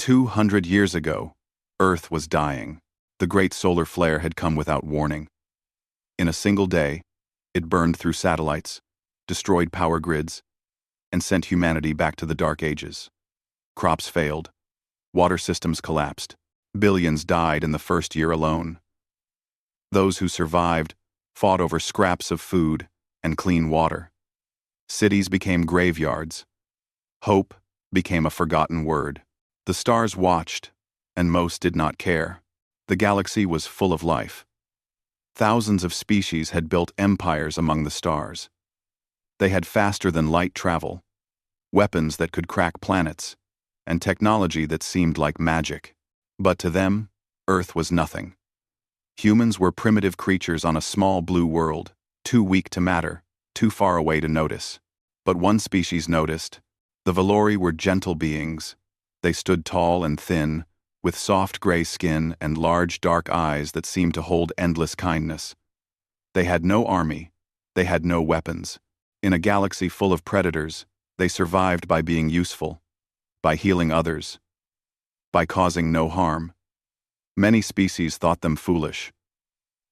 200 years ago, Earth was dying. The great solar flare had come without warning. In a single day, it burned through satellites, destroyed power grids, and sent humanity back to the Dark Ages. Crops failed. Water systems collapsed. Billions died in the first year alone. Those who survived fought over scraps of food and clean water. Cities became graveyards. Hope became a forgotten word. The stars watched, and most did not care. The galaxy was full of life. Thousands of species had built empires among the stars. They had faster-than-light travel, weapons that could crack planets, and technology that seemed like magic. But to them, Earth was nothing. Humans were primitive creatures on a small blue world, too weak to matter, too far away to notice. But one species noticed. The Valori were gentle beings. They stood tall and thin, with soft gray skin and large dark eyes that seemed to hold endless kindness. They had no army. They had no weapons. In a galaxy full of predators, they survived by being useful, by healing others, by causing no harm. Many species thought them foolish.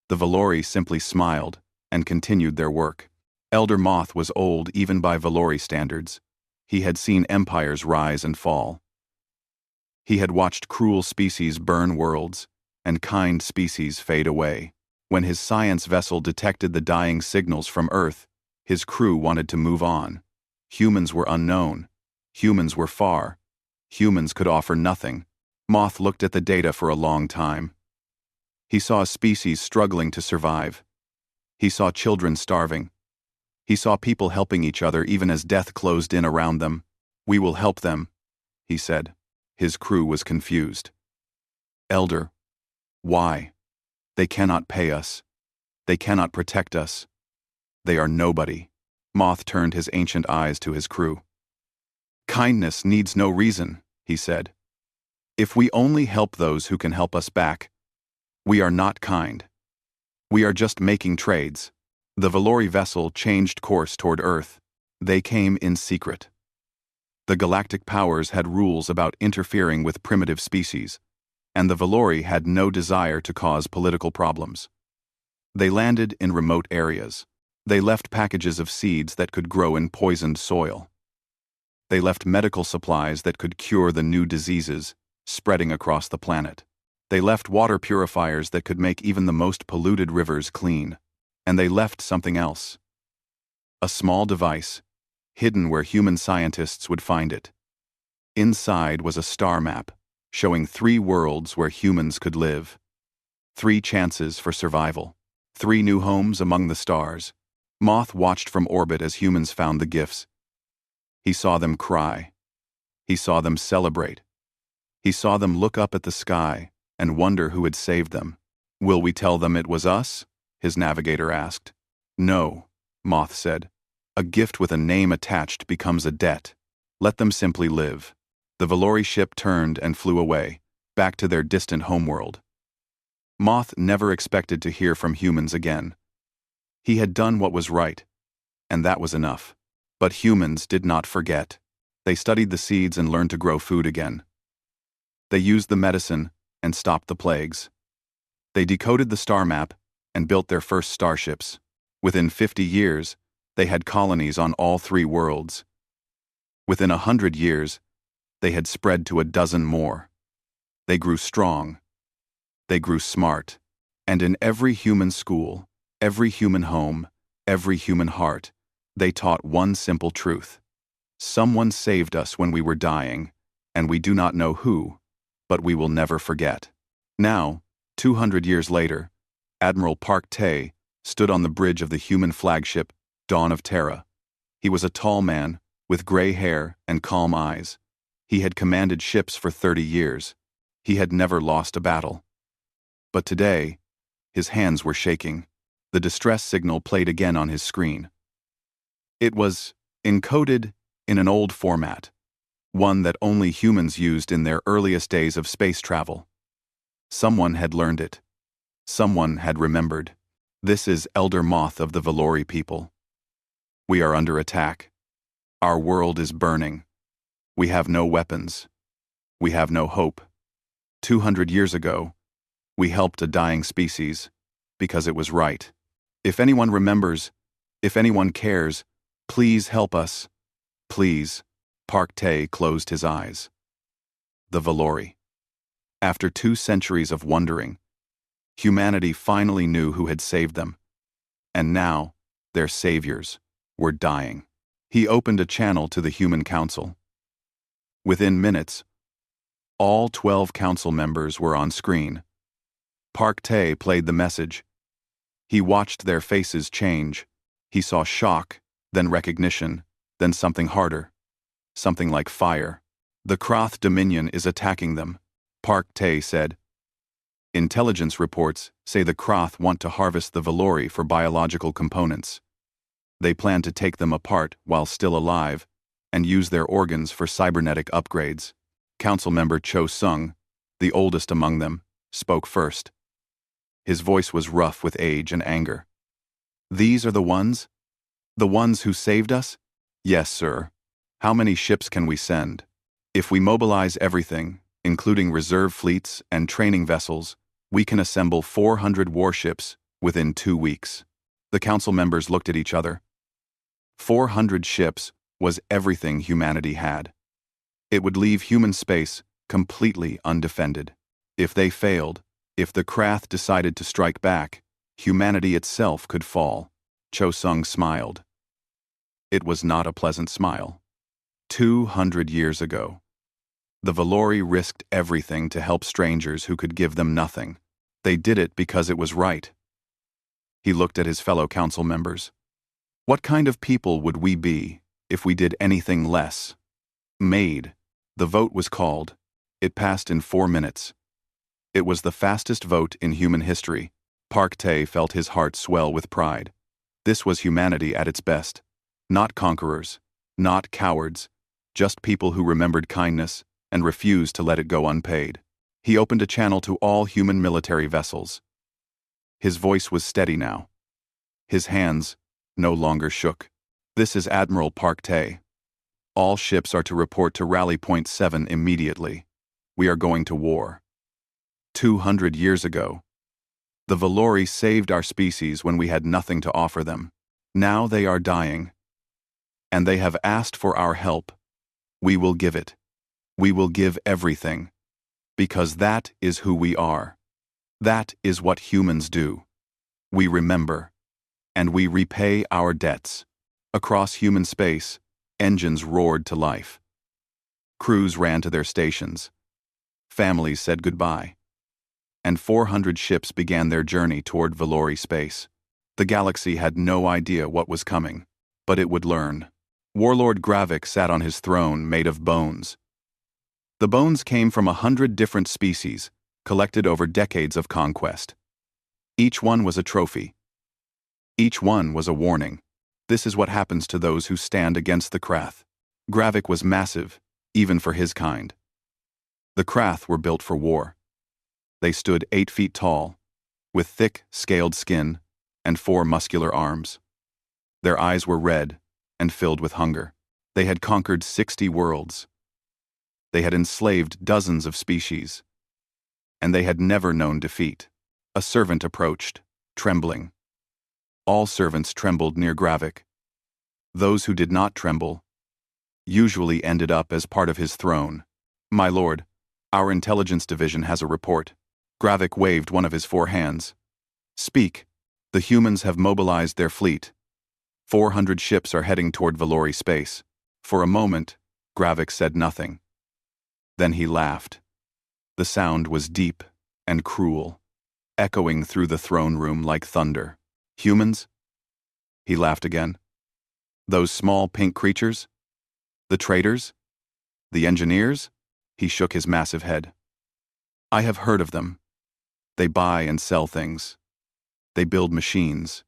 The Valori simply smiled and continued their work. Elder Moth was old even by Valori standards. He had seen empires rise and fall. He had watched cruel species burn worlds and kind species fade away. When his science vessel detected the dying signals from Earth, his crew wanted to move on. Humans were unknown. Humans were far. Humans could offer nothing. Moth looked at the data for a long time. He saw a species struggling to survive. He saw children starving. He saw people helping each other even as death closed in around them. "We will help them," he said. His crew was confused. "Elder, why? They cannot pay us. They cannot protect us. They are nobody." Moth turned his ancient eyes to his crew. "Kindness needs no reason," he said. "If we only help those who can help us back, we are not kind. We are just making trades." The Valori vessel changed course toward Earth. They came in secret. The galactic powers had rules about interfering with primitive species, and the Valori had no desire to cause political problems. They landed in remote areas. They left packages of seeds that could grow in poisoned soil. They left medical supplies that could cure the new diseases spreading across the planet. They left water purifiers that could make even the most polluted rivers clean. And they left something else. A small device, hidden where human scientists would find it. Inside was a star map, showing 3 worlds where humans could live. 3 chances for survival. 3 new homes among the stars. Moth watched from orbit as humans found the gifts. He saw them cry. He saw them celebrate. He saw them look up at the sky and wonder who had saved them. "Will we tell them it was us?" his navigator asked. "No," Moth said. "A gift with a name attached becomes a debt. Let them simply live." The Valori ship turned and flew away, back to their distant homeworld. Moth never expected to hear from humans again. He had done what was right, and that was enough. But humans did not forget. They studied the seeds and learned to grow food again. They used the medicine and stopped the plagues. They decoded the star map and built their first starships. Within 50 years, they had colonies on all 3 worlds. Within 100 years, they had spread to a dozen more. They grew strong. They grew smart. And in every human school, every human home, every human heart, they taught one simple truth. Someone saved us when we were dying, and we do not know who, but we will never forget. Now, 200 years later, Admiral Park Tay stood on the bridge of the human flagship, Dawn of Terra. He was a tall man, with gray hair and calm eyes. He had commanded ships for 30 years. He had never lost a battle. But today, his hands were shaking. The distress signal played again on his screen. It was encoded in an old format, one that only humans used in their earliest days of space travel. Someone had learned it. Someone had remembered. "This is Elder Moth of the Valori people. We are under attack. Our world is burning. We have no weapons. We have no hope. 200 years ago, we helped a dying species because it was right. If anyone remembers, if anyone cares, please help us. Please. Park Tae closed his eyes. The Valori. After 2 centuries of wondering, humanity finally knew who had saved them. And now, their saviors were dying. He opened a channel to the Human Council. Within minutes, all 12 council members were on screen. Park Tae played the message. He watched their faces change. He saw shock, then recognition, then something harder. Something like fire. The Kroth Dominion is attacking them, Park Tae said. Intelligence reports say the Kroth want to harvest the Valori for biological components. They plan to take them apart while still alive and use their organs for cybernetic upgrades. Council member Cho Sung, the oldest among them, spoke first. His voice was rough with age and anger. These are the ones? The ones who saved us? Yes, sir. How many ships can we send? If we mobilize everything, including reserve fleets and training vessels, we can assemble 400 warships within 2 weeks. The council members looked at each other. 400 ships was everything humanity had. It would leave human space completely undefended. If they failed, if the Krath decided to strike back, humanity itself could fall. Cho Sung smiled. It was not a pleasant smile. 200 years ago, the Valori risked everything to help strangers who could give them nothing. They did it because it was right. He looked at his fellow council members. What kind of people would we be if we did anything less? Made. The vote was called. It passed in 4 minutes. It was the fastest vote in human history. Park Tae felt his heart swell with pride. This was humanity at its best. Not conquerors, not cowards, just people who remembered kindness and refused to let it go unpaid. He opened a channel to all human military vessels. His voice was steady now. His hands no longer shook. This is Admiral Park Tae. All ships are to report to Rally Point 7 immediately. We are going to war. 200 years ago, the Valori saved our species when we had nothing to offer them. Now they are dying. And they have asked for our help. We will give it. We will give everything. Because that is who we are. That is what humans do. We remember. And we repay our debts. Across human space, engines roared to life. Crews ran to their stations. Families said goodbye. And 400 ships began their journey toward Valori space. The galaxy had no idea what was coming, but it would learn. Warlord Gravik sat on his throne made of bones. The bones came from 100 different species, collected over decades of conquest. Each one was a trophy. Each one was a warning. This is what happens to those who stand against the Krath. Gravik was massive, even for his kind. The Krath were built for war. They stood 8 feet tall, with thick, scaled skin and 4 muscular arms. Their eyes were red and filled with hunger. They had conquered 60 worlds. They had enslaved dozens of species. And they had never known defeat. A servant approached, trembling. All servants trembled near Gravik. Those who did not tremble usually ended up as part of his throne. My lord, our intelligence division has a report. Gravik waved one of his 4 hands. Speak. The humans have mobilized their fleet. 400 ships are heading toward Valori space. For a moment, Gravik said nothing. Then he laughed. The sound was deep and cruel, echoing through the throne room like thunder. Humans? He laughed again. Those small pink creatures? The traitors? The engineers? He shook his massive head. I have heard of them. They buy and sell things. They build machines.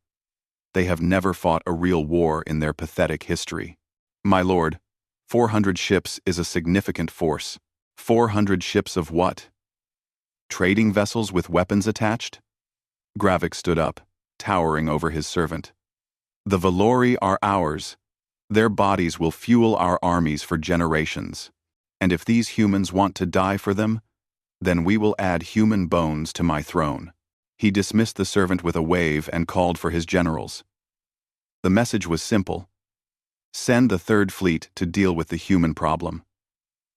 They have never fought a real war in their pathetic history. My lord, 400 ships is a significant force. 400 ships of what? Trading vessels with weapons attached? Gravik stood up, towering over his servant. The Valori are ours. Their bodies will fuel our armies for generations. And if these humans want to die for them, then we will add human bones to my throne. He dismissed the servant with a wave and called for his generals. The message was simple. Send the Third Fleet to deal with the human problem.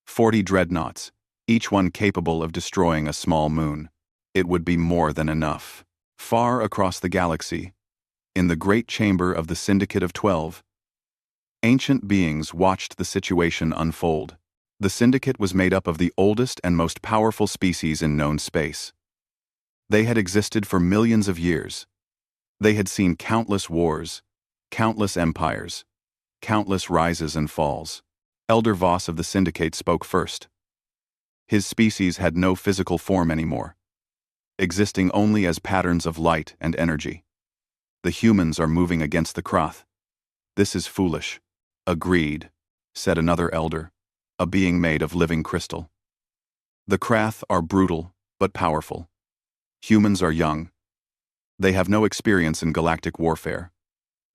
40 dreadnoughts, each one capable of destroying a small moon. It would be more than enough. Far across the galaxy, in the great chamber of the Syndicate of 12, ancient beings watched the situation unfold. The Syndicate was made up of the oldest and most powerful species in known space. They had existed for millions of years. They had seen countless wars, countless empires, countless rises and falls. Elder Voss of the Syndicate spoke first. His species had no physical form anymore, existing only as patterns of light and energy. The humans are moving against the Krath. This is foolish. Agreed, said another elder, a being made of living crystal. The Krath are brutal, but powerful. Humans are young. They have no experience in galactic warfare.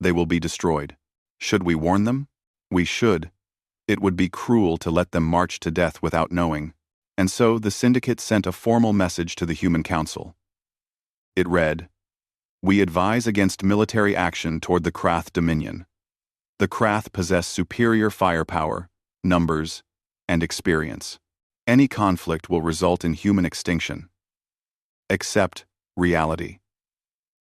They will be destroyed. Should we warn them? We should. It would be cruel to let them march to death without knowing. And so the Syndicate sent a formal message to the Human Council. It read, "We advise against military action toward the Krath Dominion. The Krath possess superior firepower, numbers, and experience. Any conflict will result in human extinction. Accept reality.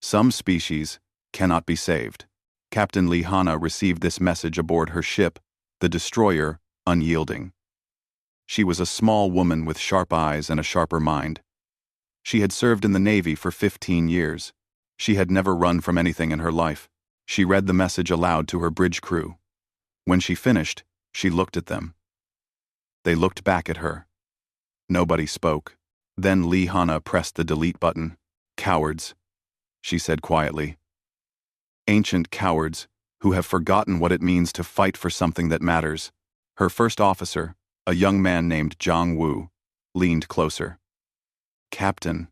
Some species cannot be saved." Captain Lihana received this message aboard her ship, the destroyer, Unyielding. She was a small woman with sharp eyes and a sharper mind. She had served in the Navy for 15 years. She had never run from anything in her life. She read the message aloud to her bridge crew. When she finished, she looked at them. They looked back at her. Nobody spoke. Then Lihana pressed the delete button. "Cowards," she said quietly. "Ancient cowards, who have forgotten what it means to fight for something that matters." Her first officer, a young man named Zhang Wu, leaned closer. "Captain,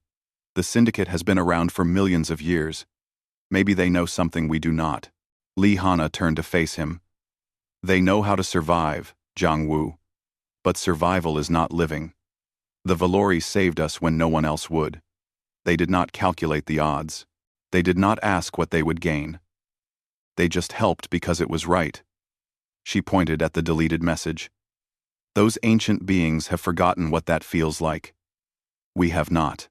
the Syndicate has been around for millions of years. Maybe they know something we do not." Lihana turned to face him. "They know how to survive, Zhang Wu. But survival is not living. The Valori saved us when no one else would. They did not calculate the odds. They did not ask what they would gain. They just helped because it was right." She pointed at the deleted message. "Those ancient beings have forgotten what that feels like. We have not."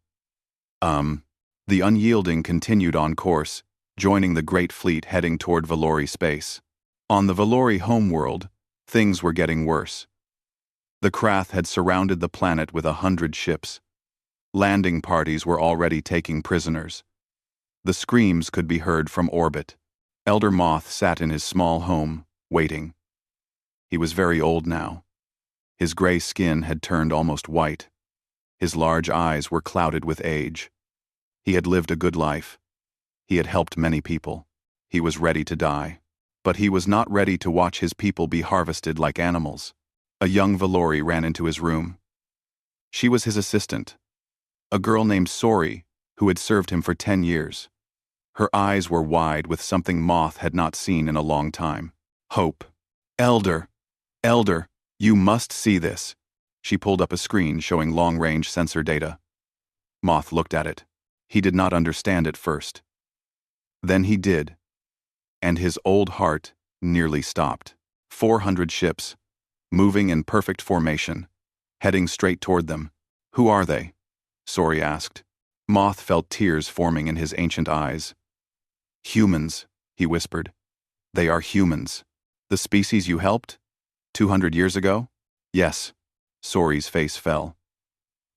The Unyielding continued on course, joining the Great Fleet heading toward Valori space. On the Valori homeworld, things were getting worse. The Krath had surrounded the planet with 100 ships. Landing parties were already taking prisoners. The screams could be heard from orbit. Elder Moth sat in his small home, waiting. He was very old now. His gray skin had turned almost white. His large eyes were clouded with age. He had lived a good life. He had helped many people. He was ready to die. But he was not ready to watch his people be harvested like animals. A young Valori ran into his room. She was his assistant, a girl named Sori, who had served him for 10 years. Her eyes were wide with something Moth had not seen in a long time. Hope. Elder, you must see this." She pulled up a screen showing long-range sensor data. Moth looked at it. He did not understand at first. Then he did, and his old heart nearly stopped. 400 ships, moving in perfect formation, heading straight toward them. "Who are they?" Sori asked. Moth felt tears forming in his ancient eyes. "Humans," he whispered. "They are humans. The species you helped? 200 years ago?" "Yes." Sori's face fell.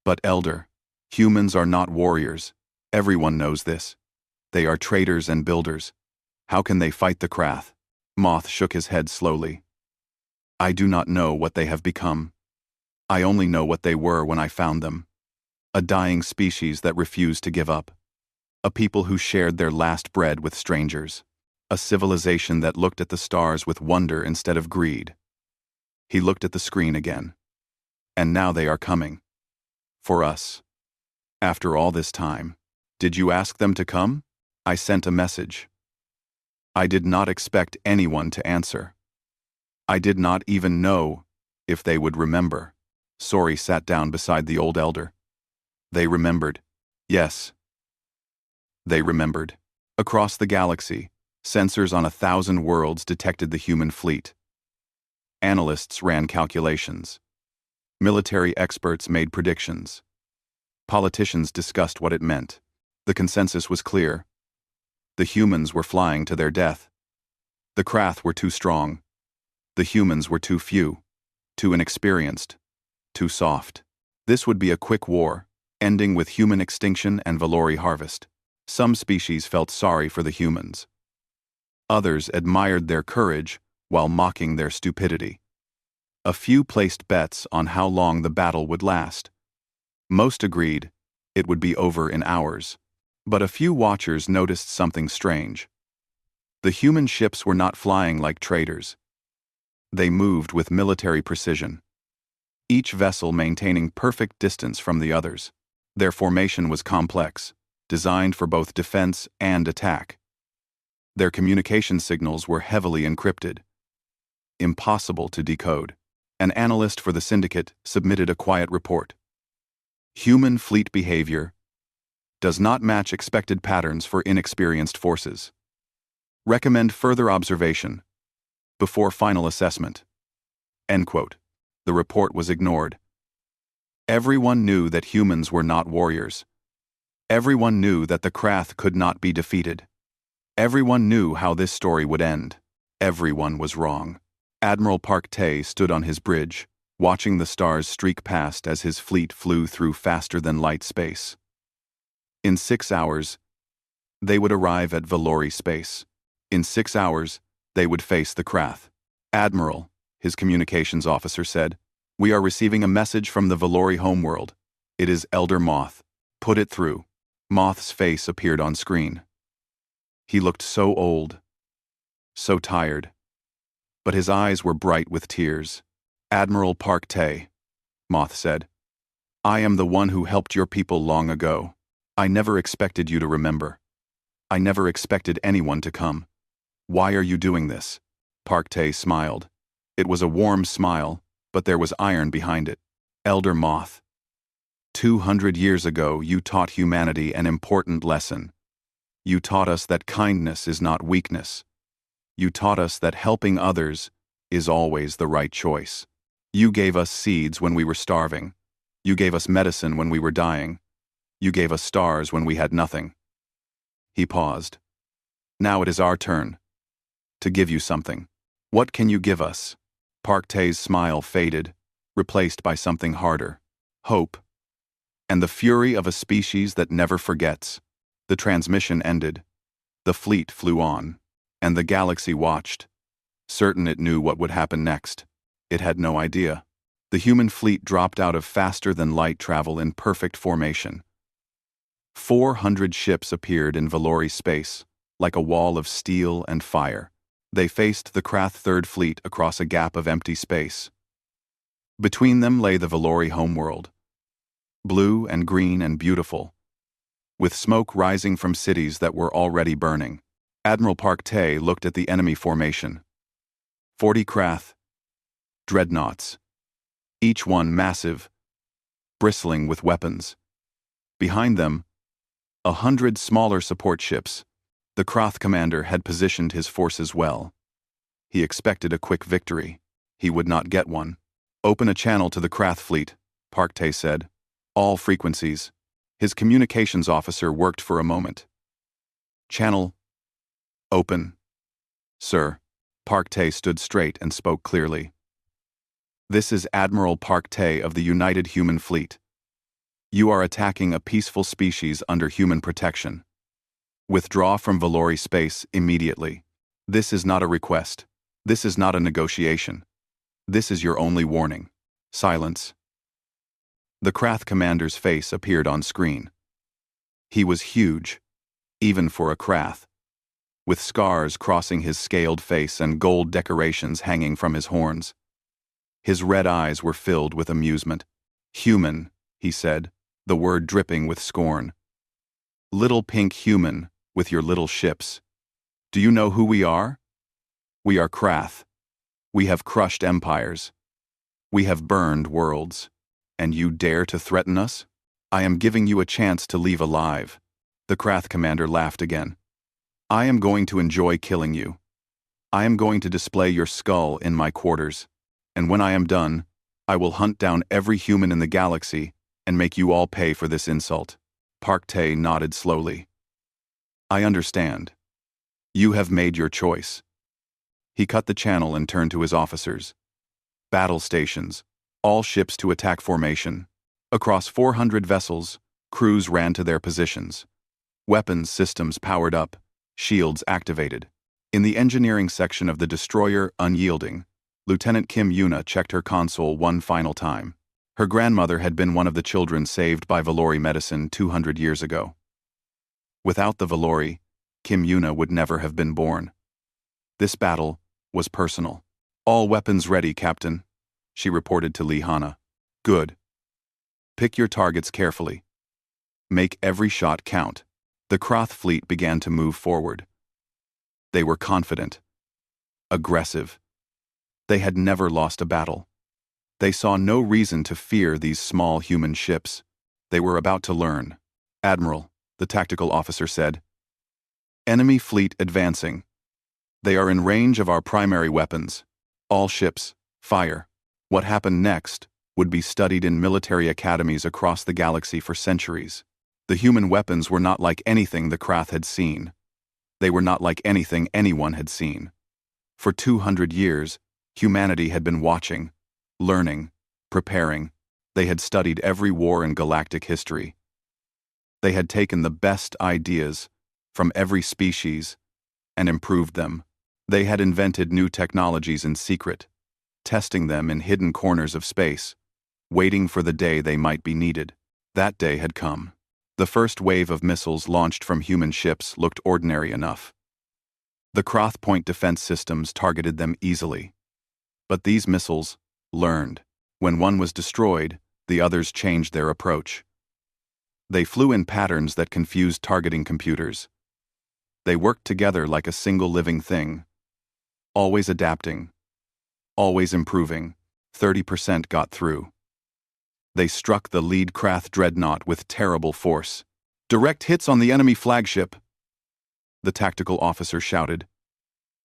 "But Elder, humans are not warriors. Everyone knows this. They are traders and builders. How can they fight the Krath?" Moth shook his head slowly. "I do not know what they have become. I only know what they were when I found them. A dying species that refused to give up. A people who shared their last bread with strangers. A civilization that looked at the stars with wonder instead of greed." He looked at the screen again. "And now they are coming. For us. After all this time. Did you ask them to come? I sent a message. I did not expect anyone to answer. I did not even know if they would remember." Sori sat down beside the old elder. They remembered. Yes, they remembered. Across the galaxy, sensors on 1,000 worlds detected the human fleet. Analysts ran calculations. Military experts made predictions. Politicians discussed what it meant. The consensus was clear. The humans were flying to their death. The Krath were too strong. The humans were too few, too inexperienced, too soft. This would be a quick war, ending with human extinction and Valori harvest. Some species felt sorry for the humans. Others admired their courage while mocking their stupidity. A few placed bets on how long the battle would last. Most agreed it would be over in hours. But a few watchers noticed something strange. The human ships were not flying like traders. They moved with military precision, each vessel maintaining perfect distance from the others. Their formation was complex, designed for both defense and attack. Their communication signals were heavily encrypted, impossible to decode. An analyst for the syndicate submitted a quiet report. Human fleet behavior does not match expected patterns for inexperienced forces. Recommend further observation before final assessment. End quote. The report was ignored. Everyone knew that humans were not warriors. Everyone knew that the Krath could not be defeated. Everyone knew how this story would end. Everyone was wrong. Admiral Park Tay stood on his bridge, watching the stars streak past as his fleet flew through faster-than-light space. In 6 hours, they would arrive at Valori space. In 6 hours, they would face the Krath. Admiral, his communications officer said, "We are receiving a message from the Valori homeworld. It is Elder Moth. Put it through." Moth's face appeared on screen. He looked so old, so tired, but his eyes were bright with tears. "Admiral Park Tay," Moth said, "I am the one who helped your people long ago. I never expected you to remember. I never expected anyone to come. Why are you doing this?" Park Tay smiled. It was a warm smile, but there was iron behind it. "Elder Moth, 200 years ago you taught humanity an important lesson. You taught us that kindness is not weakness. You taught us that helping others is always the right choice. You gave us seeds when we were starving. You gave us medicine when we were dying. You gave us stars when we had nothing." He paused. "Now it is our turn to give you something. What can you give us?" Park Tay's smile faded, replaced by something harder. Hope. And the fury of a species that never forgets. The transmission ended. The fleet flew on. And the galaxy watched, certain it knew what would happen next. It had no idea. The human fleet dropped out of faster-than-light travel in perfect formation. 400 ships appeared in Valori space, like a wall of steel and fire. They faced the Krath Third Fleet across a gap of empty space. Between them lay the Valori homeworld, blue and green and beautiful, with smoke rising from cities that were already burning. Admiral Park Tay looked at the enemy formation. 40 Krath dreadnoughts, each one massive, bristling with weapons. Behind them, 100 smaller support ships. The Krath commander had positioned his forces well. He expected a quick victory. He would not get one. "Open a channel to the Krath fleet," Park Tay said. "All frequencies." His communications officer worked for a moment. "Channel open." "Sir." Park Tay stood straight and spoke clearly. "This is Admiral Park Tay of the United Human Fleet. You are attacking a peaceful species under human protection. Withdraw from Valori space immediately. This is not a request. This is not a negotiation. This is your only warning. Silence." The Krath commander's face appeared on screen. He was huge, even for a Krath, with scars crossing his scaled face and gold decorations hanging from his horns. His red eyes were filled with amusement. "Human," he said, the word dripping with scorn. "Little pink human with your little ships. Do you know who we are? We are Krath. We have crushed empires. We have burned worlds. And you dare to threaten us? I am giving you a chance to leave alive. The Krath commander laughed again. I am going to enjoy killing you. I am going to display your skull in my quarters. And when I am done, I will hunt down every human in the galaxy and make you all pay for this insult. Park Tae nodded slowly. I understand. You have made your choice. He cut the channel and turned to his officers. Battle stations. All ships to attack formation. Across 400 vessels, crews ran to their positions. Weapons systems powered up, shields activated. In the engineering section of the destroyer Unyielding, Lieutenant Kim Yuna checked her console one final time. Her grandmother had been one of the children saved by Valori medicine 200 years ago. Without the Valori, Kim Yuna would never have been born. This battle was personal. All weapons ready, Captain, she reported to Lee Hana. Good. Pick your targets carefully. Make every shot count. The Krath fleet began to move forward. They were confident. Aggressive. They had never lost a battle. They saw no reason to fear these small human ships. They were about to learn. Admiral, the tactical officer said. Enemy fleet advancing. They are in range of our primary weapons. All ships, fire. What happened next would be studied in military academies across the galaxy for centuries. The human weapons were not like anything the Krath had seen. They were not like anything anyone had seen. For 200 years, humanity had been watching, learning, preparing. They had studied every war in galactic history. They had taken the best ideas from every species and improved them. They had invented new technologies in secret, testing them in hidden corners of space, waiting for the day they might be needed. That day had come. The first wave of missiles launched from human ships looked ordinary enough. The Krath point defense systems targeted them easily. But these missiles learned. When one was destroyed, the others changed their approach. They flew in patterns that confused targeting computers. They worked together like a single living thing, always adapting, always improving. 30% got through. They struck the lead Krath dreadnought with terrible force. Direct hits on the enemy flagship, the tactical officer shouted.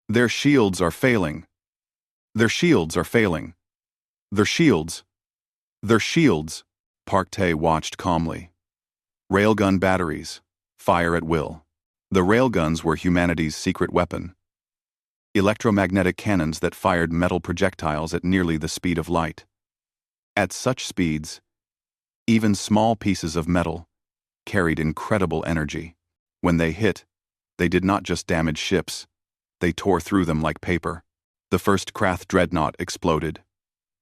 Their shields are failing. Their shields are failing. Their shields. Their shields. Park Tae watched calmly. Railgun batteries. Fire at will. The railguns were humanity's secret weapon. Electromagnetic cannons that fired metal projectiles at nearly the speed of light. At such speeds, even small pieces of metal carried incredible energy. When they hit, they did not just damage ships, they tore through them like paper. The first Krath dreadnought exploded,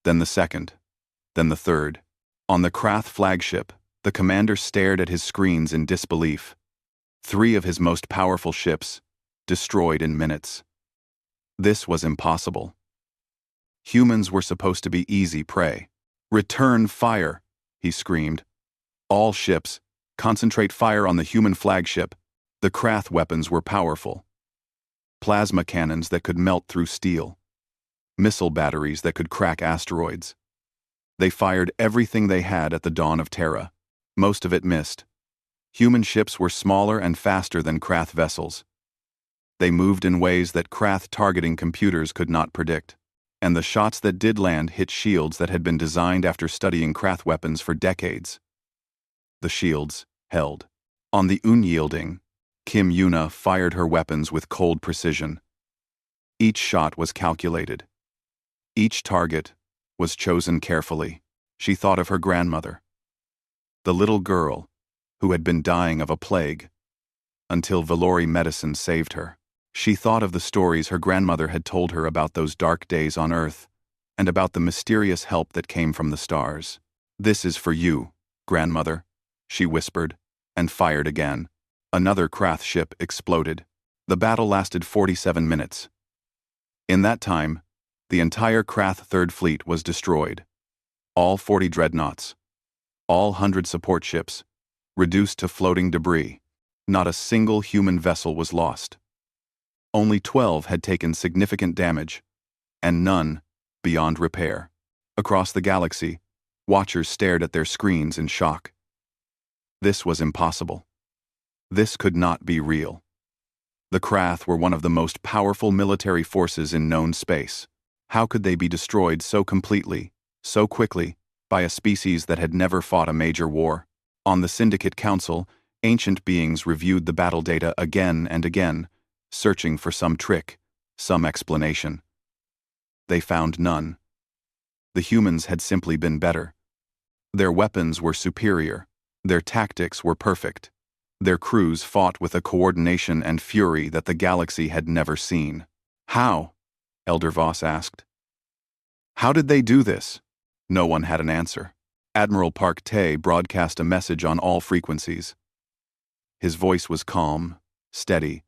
then the second, then the third. On the Krath flagship, the commander stared at his screens in disbelief. 3 of his most powerful ships, destroyed in minutes. This was impossible. Humans were supposed to be easy prey. Return fire, he screamed. All ships, concentrate fire on the human flagship. The Krath weapons were powerful. Plasma cannons that could melt through steel. Missile batteries that could crack asteroids. They fired everything they had at the dawn of Terra. Most of it missed. Human ships were smaller and faster than Krath vessels. They moved in ways that Krath targeting computers could not predict. And the shots that did land hit shields that had been designed after studying Krath weapons for decades. The shields held. On the Unyielding, Kim Yuna fired her weapons with cold precision. Each shot was calculated. Each target was chosen carefully. She thought of her grandmother, the little girl who had been dying of a plague, until Valori medicine saved her. She thought of the stories her grandmother had told her about those dark days on Earth, and about the mysterious help that came from the stars. This is for you, grandmother, she whispered, and fired again. Another Krath ship exploded. The battle lasted 47 minutes. In that time, the entire Krath Third Fleet was destroyed. All 40 dreadnoughts, all 100 support ships, reduced to floating debris. Not a single human vessel was lost. Only 12 had taken significant damage, and none beyond repair. Across the galaxy, Watchers stared at their screens in shock. This was impossible. This could not be real. The Krath were one of the most powerful military forces in known space. How could they be destroyed so completely, so quickly, by a species that had never fought a major war? On the Syndicate Council, ancient beings reviewed the battle data again and again, searching for some trick, some explanation. They found none. The humans had simply been better. Their weapons were superior. Their tactics were perfect. Their crews fought with a coordination and fury that the galaxy had never seen. How? Elder Voss asked. How did they do this? No one had an answer. Admiral Park Tay broadcast a message on all frequencies. His voice was calm, steady,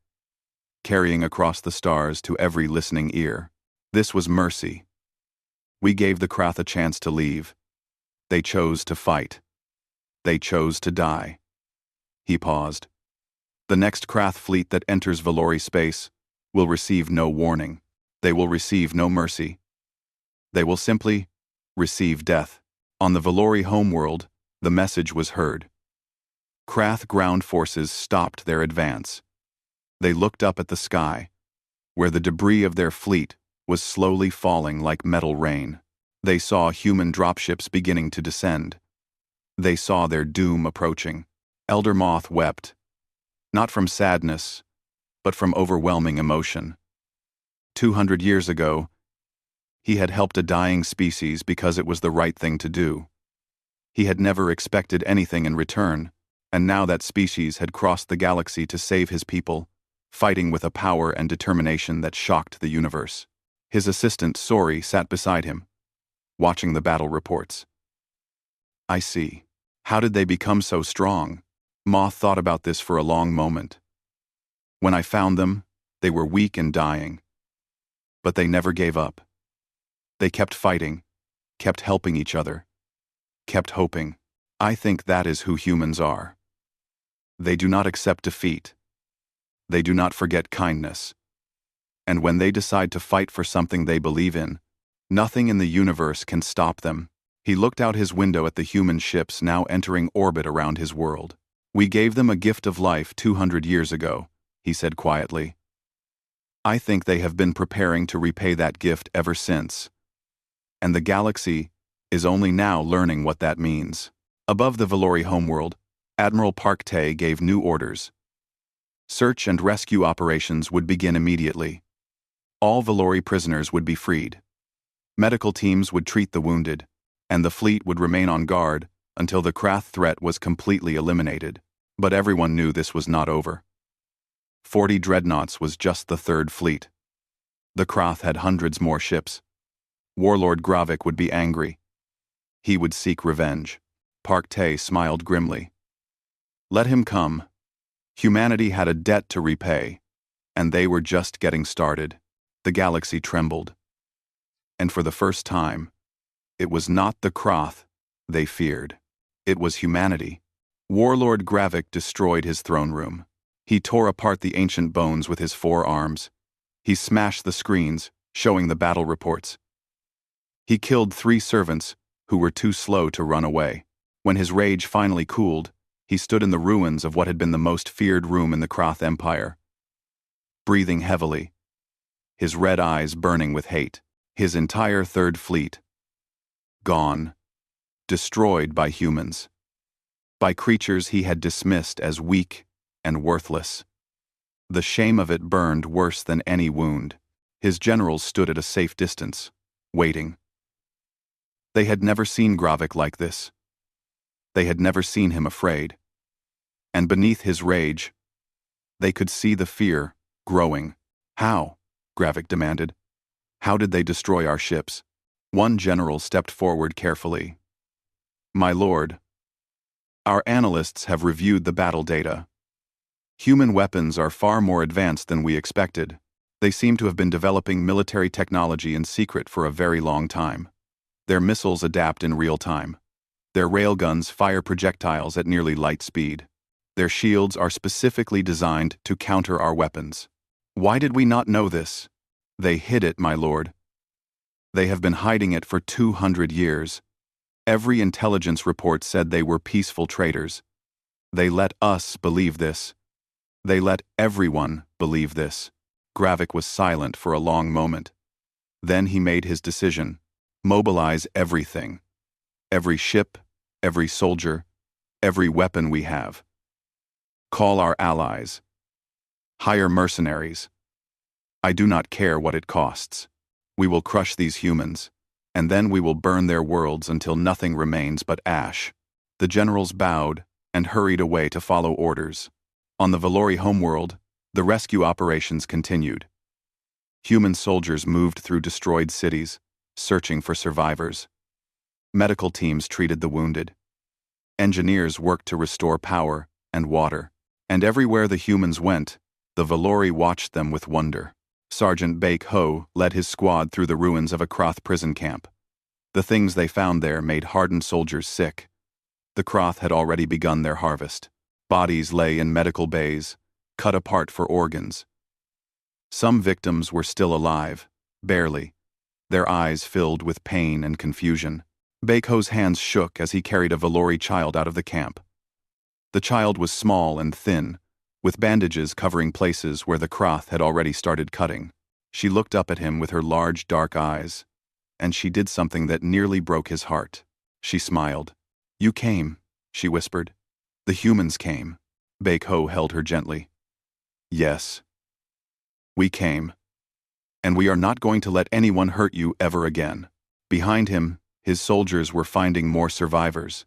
carrying across the stars to every listening ear. This was mercy. We gave the Krath a chance to leave. They chose to fight. They chose to die. He paused. The next Krath fleet that enters Valori space will receive no warning. They will receive no mercy. They will simply receive death. On the Valori homeworld, the message was heard. Krath ground forces stopped their advance. They looked up at the sky, where the debris of their fleet was slowly falling like metal rain. They saw human dropships beginning to descend. They saw their doom approaching. Elder Moth wept, not from sadness, but from overwhelming emotion. 200 years ago, he had helped a dying species because it was the right thing to do. He had never expected anything in return, and now that species had crossed the galaxy to save his people, fighting with a power and determination that shocked the universe. His assistant, Sori, sat beside him, watching the battle reports. I see. How did they become so strong? Moth thought about this for a long moment. When I found them, they were weak and dying. But they never gave up. They kept fighting, kept helping each other, kept hoping. I think that is who humans are. They do not accept defeat. They do not forget kindness. And when they decide to fight for something they believe in, nothing in the universe can stop them. He looked out his window at the human ships now entering orbit around his world. We gave them a gift of life 200 years ago, he said quietly. I think they have been preparing to repay that gift ever since. And the galaxy is only now learning what that means. Above the Valori homeworld, Admiral Park Tay gave new orders. Search and rescue operations would begin immediately. All Valori prisoners would be freed. Medical teams would treat the wounded, and the fleet would remain on guard until the Krath threat was completely eliminated. But everyone knew this was not over. 40 dreadnoughts was just the third fleet. The Krath had hundreds more ships. Warlord Gravik would be angry. He would seek revenge. Park Tay smiled grimly. Let him come. Humanity had a debt to repay, and they were just getting started. The galaxy trembled. And for the first time, it was not the Krath they feared. It was humanity. Warlord Gravik destroyed his throne room. He tore apart the ancient bones with his 4 arms. He smashed the screens, showing the battle reports. He killed 3 servants who were too slow to run away. When his rage finally cooled, he stood in the ruins of what had been the most feared room in the Krath Empire. Breathing heavily, his red eyes burning with hate, his entire third fleet gone, destroyed by humans, by creatures he had dismissed as weak and worthless. The shame of it burned worse than any wound. His generals stood at a safe distance, waiting. They had never seen Gravik like this. They had never seen him afraid. And beneath his rage, they could see the fear growing. How? Gravik demanded. How did they destroy our ships? One general stepped forward carefully. My lord, our analysts have reviewed the battle data. Human weapons are far more advanced than we expected. They seem to have been developing military technology in secret for a very long time. Their missiles adapt in real time. Their railguns fire projectiles at nearly light speed. Their shields are specifically designed to counter our weapons. Why did we not know this? They hid it, my lord. They have been hiding it for 200 years. Every intelligence report said they were peaceful traders. They let us believe this. They let everyone believe this. Gravik was silent for a long moment. Then he made his decision. Mobilize everything. Every ship, every soldier, every weapon we have. Call our allies. Hire mercenaries. I do not care what it costs. We will crush these humans, and then we will burn their worlds until nothing remains but ash. The generals bowed and hurried away to follow orders. On the Valori homeworld, the rescue operations continued. Human soldiers moved through destroyed cities, searching for survivors. Medical teams treated the wounded. Engineers worked to restore power and water. And everywhere the humans went, the Valori watched them with wonder. Sergeant Bake Ho led his squad through the ruins of a Kroth prison camp. The things they found there made hardened soldiers sick. The Kroth had already begun their harvest. Bodies lay in medical bays, cut apart for organs. Some victims were still alive, barely, their eyes filled with pain and confusion. Bake Ho's hands shook as he carried a Valori child out of the camp. The child was small and thin, with bandages covering places where the Kroth had already started cutting. She looked up at him with her large dark eyes, and she did something that nearly broke his heart. She smiled. "You came," she whispered. "The humans came." Bake Ho held her gently. "Yes. We came. And we are not going to let anyone hurt you ever again." Behind him, his soldiers were finding more survivors.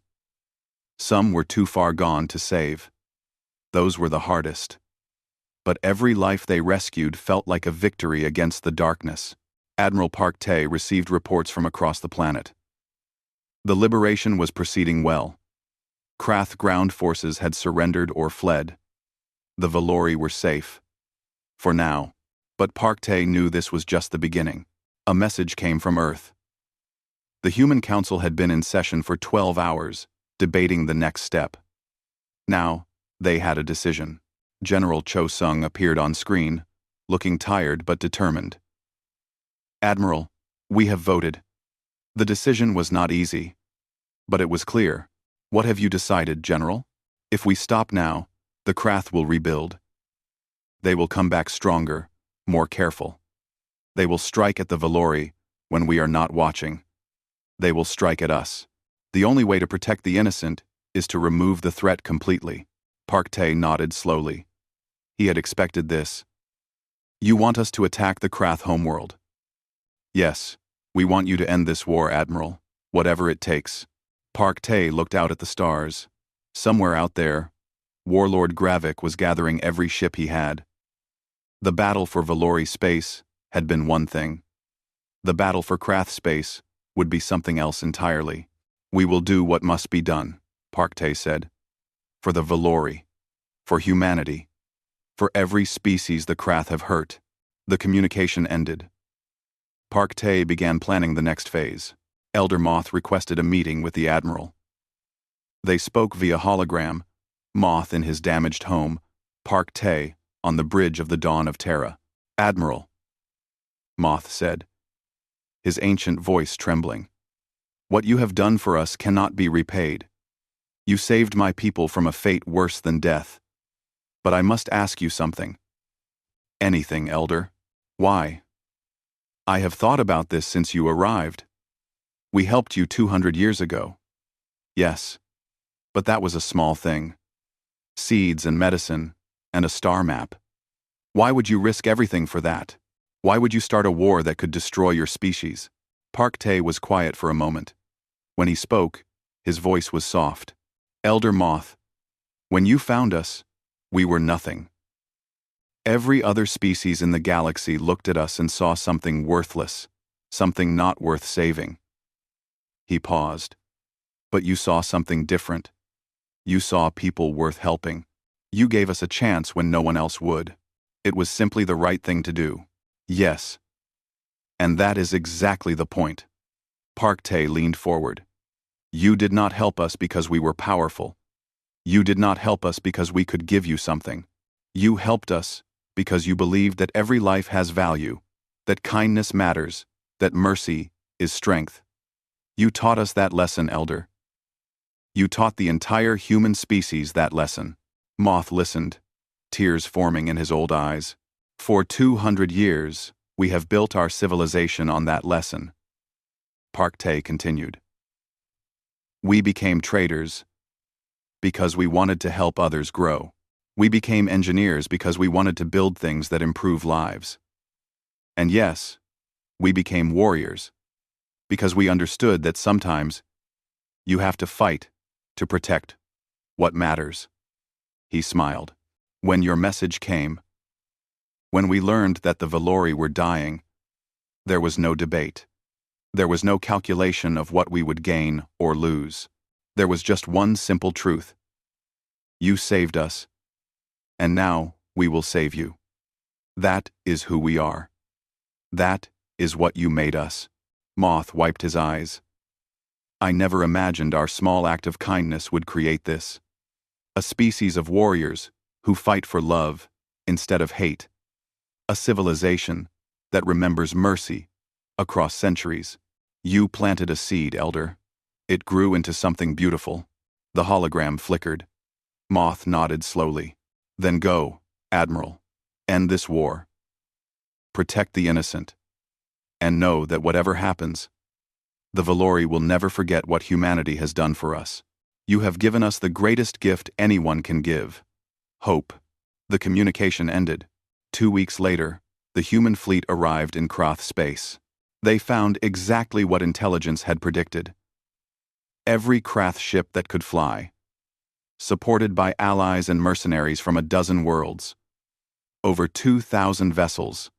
Some were too far gone to save. Those were the hardest. But every life they rescued felt like a victory against the darkness. Admiral Park Tae received reports from across the planet. The liberation was proceeding well. Krath ground forces had surrendered or fled. The Valori were safe. For now. But Park Tae knew this was just the beginning. A message came from Earth. The Human Council had been in session for 12 hours, debating the next step. Now, they had a decision. General Cho Sung appeared on screen, looking tired but determined. "Admiral, we have voted. The decision was not easy, but it was clear. What have you decided, General? If we stop now, the Krath will rebuild. They will come back stronger, more careful. They will strike at the Valori when we are not watching. They will strike at us. The only way to protect the innocent is to remove the threat completely." Park Tae nodded slowly. He had expected this. "You want us to attack the Krath homeworld?" "Yes, we want you to end this war, Admiral, whatever it takes." Park Tae looked out at the stars. Somewhere out there, Warlord Gravik was gathering every ship he had. The battle for Valori space had been one thing. The battle for Krath space would be something else entirely. "We will do what must be done," Park Tae said. "For the Valori. For humanity. For every species the Krath have hurt." The communication ended. Park Tae began planning the next phase. Elder Moth requested a meeting with the Admiral. They spoke via hologram, Moth in his damaged home, Park Tae on the bridge of the Dawn of Terra. "Admiral," Moth said, his ancient voice trembling. "What you have done for us cannot be repaid. You saved my people from a fate worse than death. But I must ask you something." "Anything, Elder." "Why?" "I have thought about this since you arrived. We helped you 200 years ago." "Yes. But that was a small thing. Seeds and medicine, and a star map. Why would you risk everything for that? Why would you start a war that could destroy your species?" Park Tae was quiet for a moment. When he spoke, his voice was soft. "Elder Moth, when you found us, we were nothing. Every other species in the galaxy looked at us and saw something worthless, something not worth saving." He paused. "But you saw something different. You saw people worth helping. You gave us a chance when no one else would. It was simply the right thing to do." "Yes. And that is exactly the point." Park Tae leaned forward. "You did not help us because we were powerful. You did not help us because we could give you something. You helped us because you believed that every life has value, that kindness matters, that mercy is strength. You taught us that lesson, Elder. You taught the entire human species that lesson. Moth listened, tears forming in his old eyes. For 200 years, we have built our civilization on that lesson. Park Tae continued. We became traders because we wanted to help others grow. We became engineers because we wanted to build things that improve lives. And yes, we became warriors because we understood that sometimes you have to fight to protect what matters. He smiled. When your message came, when we learned that the Valori were dying, there was no debate. There was no calculation of what we would gain or lose. There was just one simple truth. You saved us, and now we will save you. That is who we are. That is what you made us. Moth wiped his eyes. I never imagined our small act of kindness would create this. A species of warriors who fight for love instead of hate. A civilization that remembers mercy across centuries. You planted a seed, Elder. It grew into something beautiful. The hologram flickered. Moth nodded slowly. Then go, Admiral. End this war. Protect the innocent. And know that whatever happens, the Valori will never forget what humanity has done for us. You have given us the greatest gift anyone can give. Hope. The communication ended. 2 weeks later, the human fleet arrived in Kroth space. They found exactly what intelligence had predicted. Every Krath ship that could fly, supported by allies and mercenaries from a dozen worlds. Over 2,000 vessels,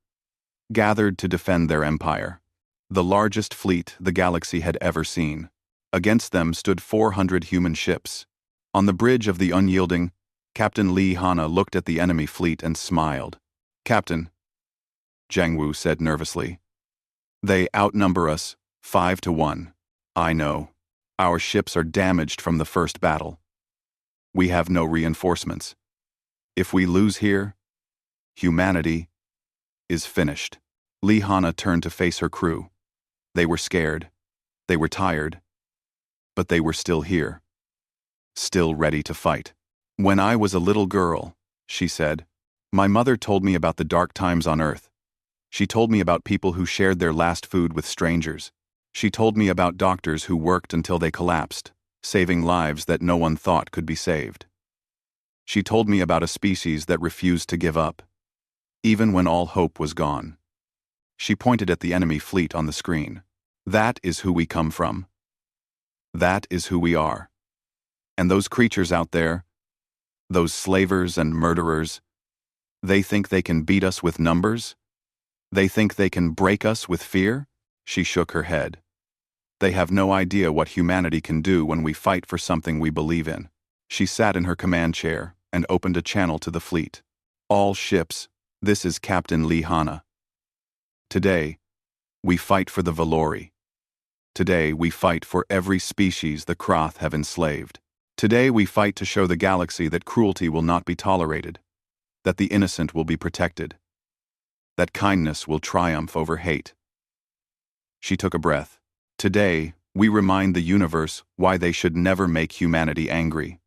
gathered to defend their empire. The largest fleet the galaxy had ever seen. Against them stood 400 human ships. On the bridge of the unyielding, Captain Lee Hana looked at the enemy fleet and smiled. Captain, Zhang Wu said nervously. They outnumber us 5-1. I know. Our ships are damaged from the first battle. We have no reinforcements. If we lose here, humanity is finished. Lee Hana turned to face her crew. They were scared. They were tired. But they were still here. Still ready to fight. When I was a little girl, she said, my mother told me about the dark times on Earth. She told me about people who shared their last food with strangers. She told me about doctors who worked until they collapsed, saving lives that no one thought could be saved. She told me about a species that refused to give up, even when all hope was gone. She pointed at the enemy fleet on the screen. That is who we come from. That is who we are. And those creatures out there, those slavers and murderers, they think they can beat us with numbers? They think they can break us with fear? She shook her head. They have no idea what humanity can do when we fight for something we believe in. She sat in her command chair and opened a channel to the fleet. All ships, this is Captain Lee Hana. Today, we fight for the Valori. Today, we fight for every species the Kroth have enslaved. Today, we fight to show the galaxy that cruelty will not be tolerated, that the innocent will be protected, that kindness will triumph over hate. She took a breath. Today, we remind the universe why they should never make humanity angry.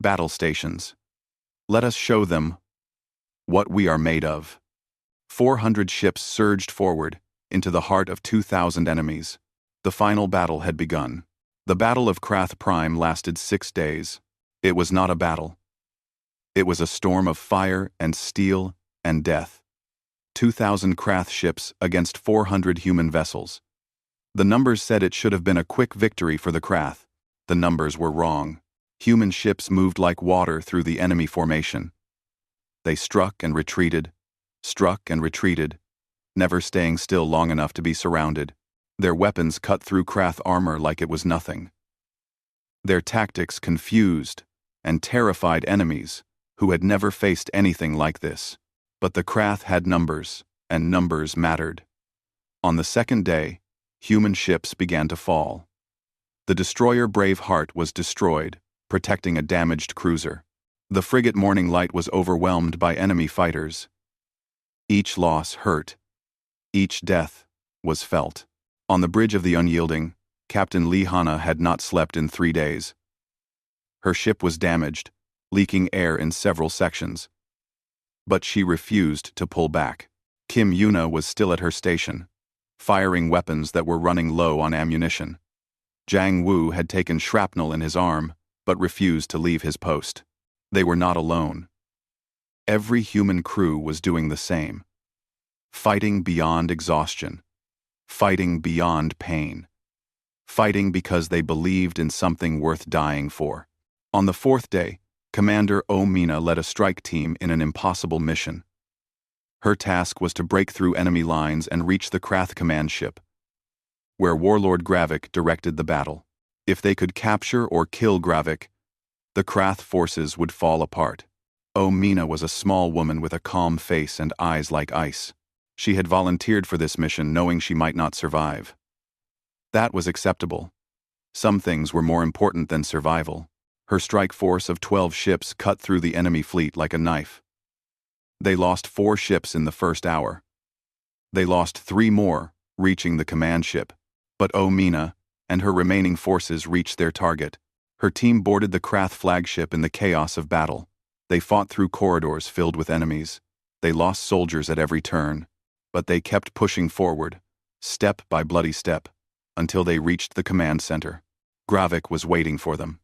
Battle stations. Let us show them what we are made of. 400 ships surged forward into the heart of 2,000 enemies. The final battle had begun. The Battle of Krath Prime lasted 6 days. It was not a battle. It was a storm of fire and steel and death. 2,000 Krath ships against 400 human vessels. The numbers said it should have been a quick victory for the Krath. The numbers were wrong. Human ships moved like water through the enemy formation. They struck and retreated, never staying still long enough to be surrounded. Their weapons cut through Krath armor like it was nothing. Their tactics confused and terrified enemies who had never faced anything like this. But the Krath had numbers, and numbers mattered. On the second day, human ships began to fall. The destroyer Brave Heart was destroyed, protecting a damaged cruiser. The frigate Morning Light was overwhelmed by enemy fighters. Each loss hurt. Each death was felt. On the bridge of the Unyielding, Captain Lee Hana had not slept in 3 days. Her ship was damaged, leaking air in several sections. But she refused to pull back. Kim Yuna was still at her station, firing weapons that were running low on ammunition. Jiang Wu had taken shrapnel in his arm, but refused to leave his post. They were not alone. Every human crew was doing the same. Fighting beyond exhaustion. Fighting beyond pain. Fighting because they believed in something worth dying for. On the 4th day, Commander O'Mina led a strike team in an impossible mission. Her task was to break through enemy lines and reach the Krath command ship, where Warlord Gravik directed the battle. If they could capture or kill Gravik, the Krath forces would fall apart. O'Mina was a small woman with a calm face and eyes like ice. She had volunteered for this mission knowing she might not survive. That was acceptable. Some things were more important than survival. Her strike force of 12 ships cut through the enemy fleet like a knife. They lost 4 ships in the first hour. They lost 3 more, reaching the command ship. But O'Mina and her remaining forces reached their target. Her team boarded the Krath flagship in the chaos of battle. They fought through corridors filled with enemies. They lost soldiers at every turn, but they kept pushing forward, step by bloody step, until they reached the command center. Gravik was waiting for them.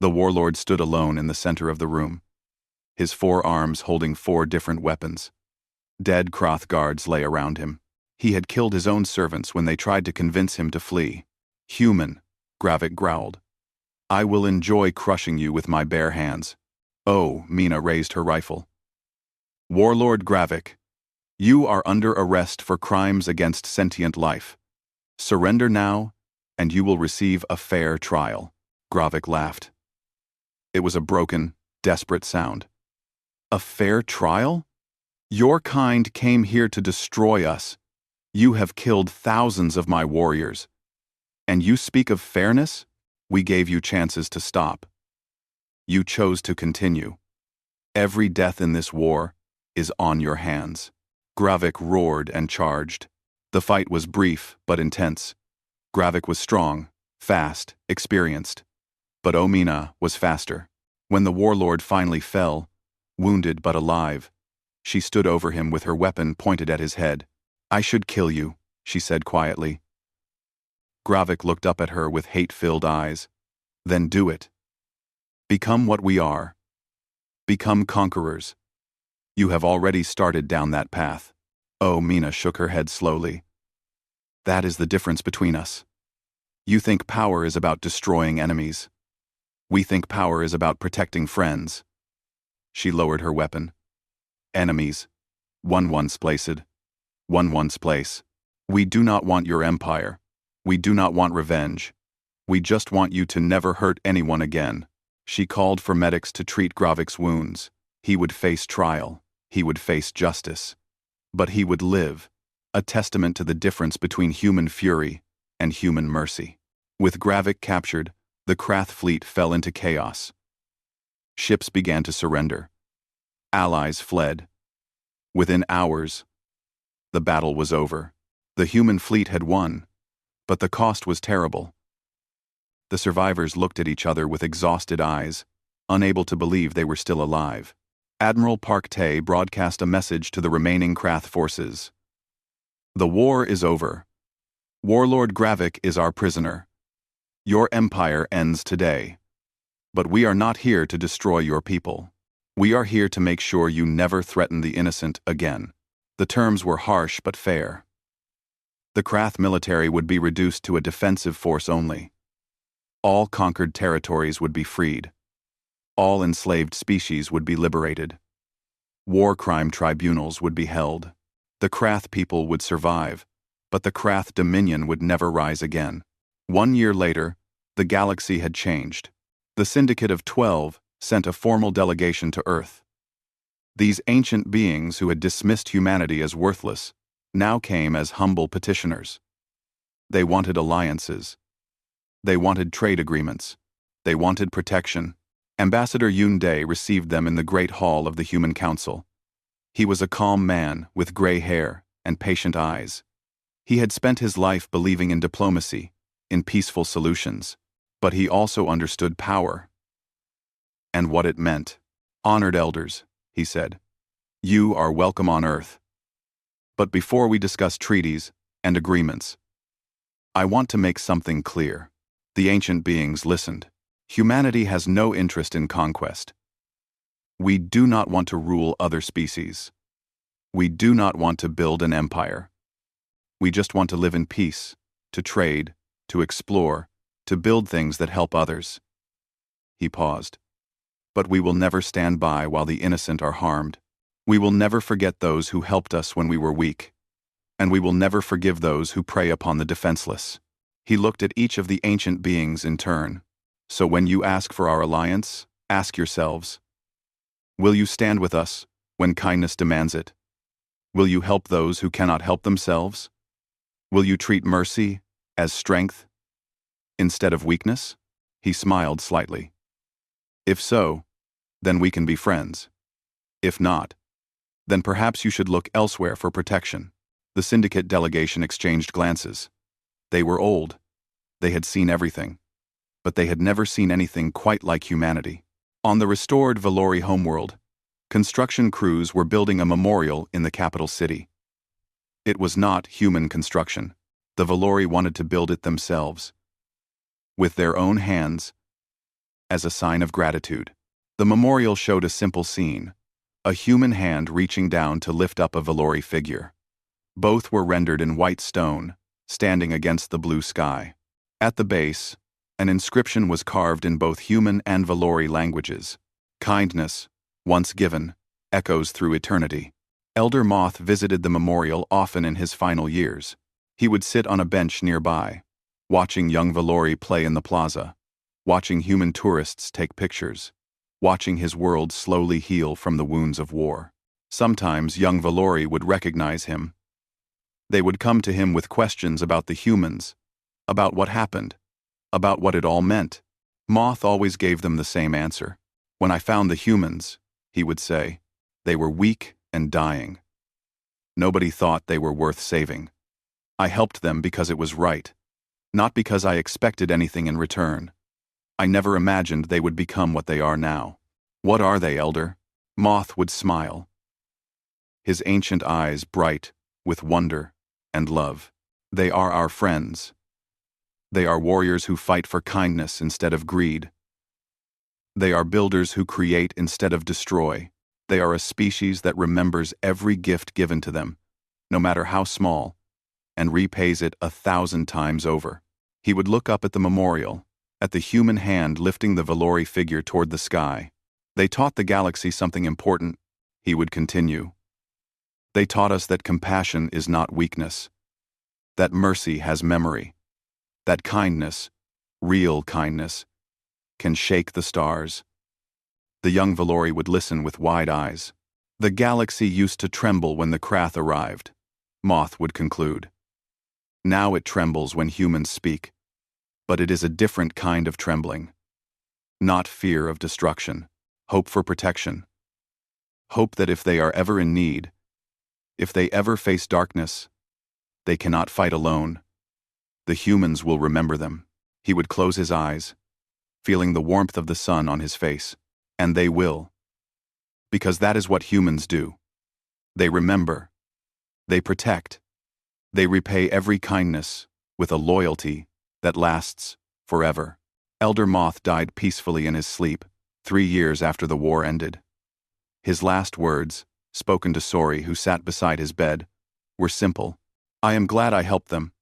The warlord stood alone in the center of the room, his 4 arms holding 4 different weapons. Dead Krath guards lay around him. He had killed his own servants when they tried to convince him to flee. "Human," Gravik growled. "I will enjoy crushing you with my bare hands." Oh, Mina raised her rifle. "Warlord Gravik, you are under arrest for crimes against sentient life. Surrender now, and you will receive a fair trial." Gravik laughed. It was a broken, desperate sound. "A fair trial? Your kind came here to destroy us. You have killed thousands of my warriors. And you speak of fairness? We gave you chances to stop. You chose to continue. Every death in this war is on your hands." Gravik roared and charged. The fight was brief but intense. Gravik was strong, fast, experienced. But O'Mina was faster. When the warlord finally fell, wounded but alive, she stood over him with her weapon pointed at his head. "I should kill you," she said quietly. Gravik looked up at her with hate-filled eyes. "Then do it. Become what we are. Become conquerors. You have already started down that path." O'Mina shook her head slowly. "That is the difference between us. You think power is about destroying enemies. We think power is about protecting friends." She lowered her weapon. "Enemies. One once placed. One once place. We do not want your empire. We do not want revenge. We just want you to never hurt anyone again." She called for medics to treat Gravik's wounds. He would face trial. He would face justice. But he would live, a testament to the difference between human fury and human mercy. With Gravik captured, the Krath fleet fell into chaos. Ships began to surrender. Allies fled. Within hours, the battle was over. The human fleet had won, but the cost was terrible. The survivors looked at each other with exhausted eyes, unable to believe they were still alive. Admiral Park Tae broadcast a message to the remaining Krath forces. "The war is over. Warlord Gravik is our prisoner. Your empire ends today. But we are not here to destroy your people. We are here to make sure you never threaten the innocent again." The terms were harsh but fair. The Krath military would be reduced to a defensive force only. All conquered territories would be freed. All enslaved species would be liberated. War crime tribunals would be held. The Krath people would survive, but the Krath dominion would never rise again. 1 year later, the galaxy had changed. The Syndicate of 12 sent a formal delegation to Earth. These ancient beings who had dismissed humanity as worthless now came as humble petitioners. They wanted alliances. They wanted trade agreements. They wanted protection. Ambassador Yoon Dae received them in the Great Hall of the Human Council. He was a calm man with gray hair and patient eyes. He had spent his life believing in diplomacy, in peaceful solutions, but he also understood power and what it meant. "Honored elders," he said, "you are welcome on Earth. But before we discuss treaties and agreements, I want to make something clear." The ancient beings listened. Humanity has no interest in conquest. We do not want to rule other species. We do not want to build an empire. We just want to live in peace, to trade, to explore, to build things that help others. He paused. "But we will never stand by while the innocent are harmed. We will never forget those who helped us when we were weak. And we will never forgive those who prey upon the defenseless." He looked at each of the ancient beings in turn. "So when you ask for our alliance, ask yourselves, will you stand with us when kindness demands it? Will you help those who cannot help themselves? Will you treat mercy as strength instead of weakness?" He smiled slightly. "If so, then we can be friends. If not, then perhaps you should look elsewhere for protection." The syndicate delegation exchanged glances. They were old. They had seen everything. But they had never seen anything quite like humanity. On the restored Valori homeworld, construction crews were building a memorial in the capital city. It was not human construction. The Valori wanted to build it themselves, with their own hands, as a sign of gratitude. The memorial showed a simple scene: a human hand reaching down to lift up a Valori figure. Both were rendered in white stone, standing against the blue sky. At the base, an inscription was carved in both human and Valori languages. "Kindness, once given, echoes through eternity." Elder Moth visited the memorial often in his final years. He would sit on a bench nearby, watching young Valori play in the plaza, watching human tourists take pictures, watching his world slowly heal from the wounds of war. Sometimes young Valori would recognize him. They would come to him with questions about the humans, about what happened, about what it all meant. Moth always gave them the same answer. "When I found the humans," he would say, "they were weak and dying. Nobody thought they were worth saving. I helped them because it was right, not because I expected anything in return. I never imagined they would become what they are now." "What are they, Elder?" Moth would smile, his ancient eyes bright with wonder and love. "They are our friends. They are warriors who fight for kindness instead of greed. They are builders who create instead of destroy. They are a species that remembers every gift given to them, no matter how small, and repays it 1,000 times over." He would look up at the memorial, at the human hand lifting the Valori figure toward the sky. "They taught the galaxy something important," he would continue. "They taught us that compassion is not weakness, that mercy has memory, that kindness, real kindness, can shake the stars." The young Valori would listen with wide eyes. "The galaxy used to tremble when the Krath arrived," Moth would conclude. "Now it trembles when humans speak, but it is a different kind of trembling. Not fear of destruction, hope for protection. Hope that if they are ever in need, if they ever face darkness, they cannot fight alone. The humans will remember them." He would close his eyes, feeling the warmth of the sun on his face. "And they will. Because that is what humans do. They remember. They protect. They repay every kindness with a loyalty that lasts forever." Elder Moth died peacefully in his sleep, 3 years after the war ended. His last words, spoken to Sori, who sat beside his bed, were simple. "I am glad I helped them.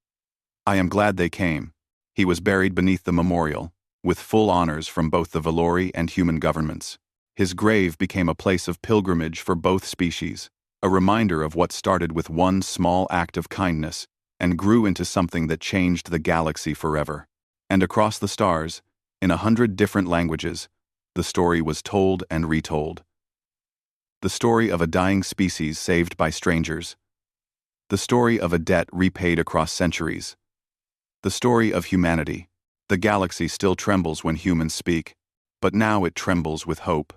I am glad they came." He was buried beneath the memorial, with full honors from both the Valori and human governments. His grave became a place of pilgrimage for both species, a reminder of what started with one small act of kindness and grew into something that changed the galaxy forever. And across the stars, in 100 different languages, the story was told and retold. The story of a dying species saved by strangers. The story of a debt repaid across centuries. The story of humanity. The galaxy still trembles when humans speak, but now it trembles with hope.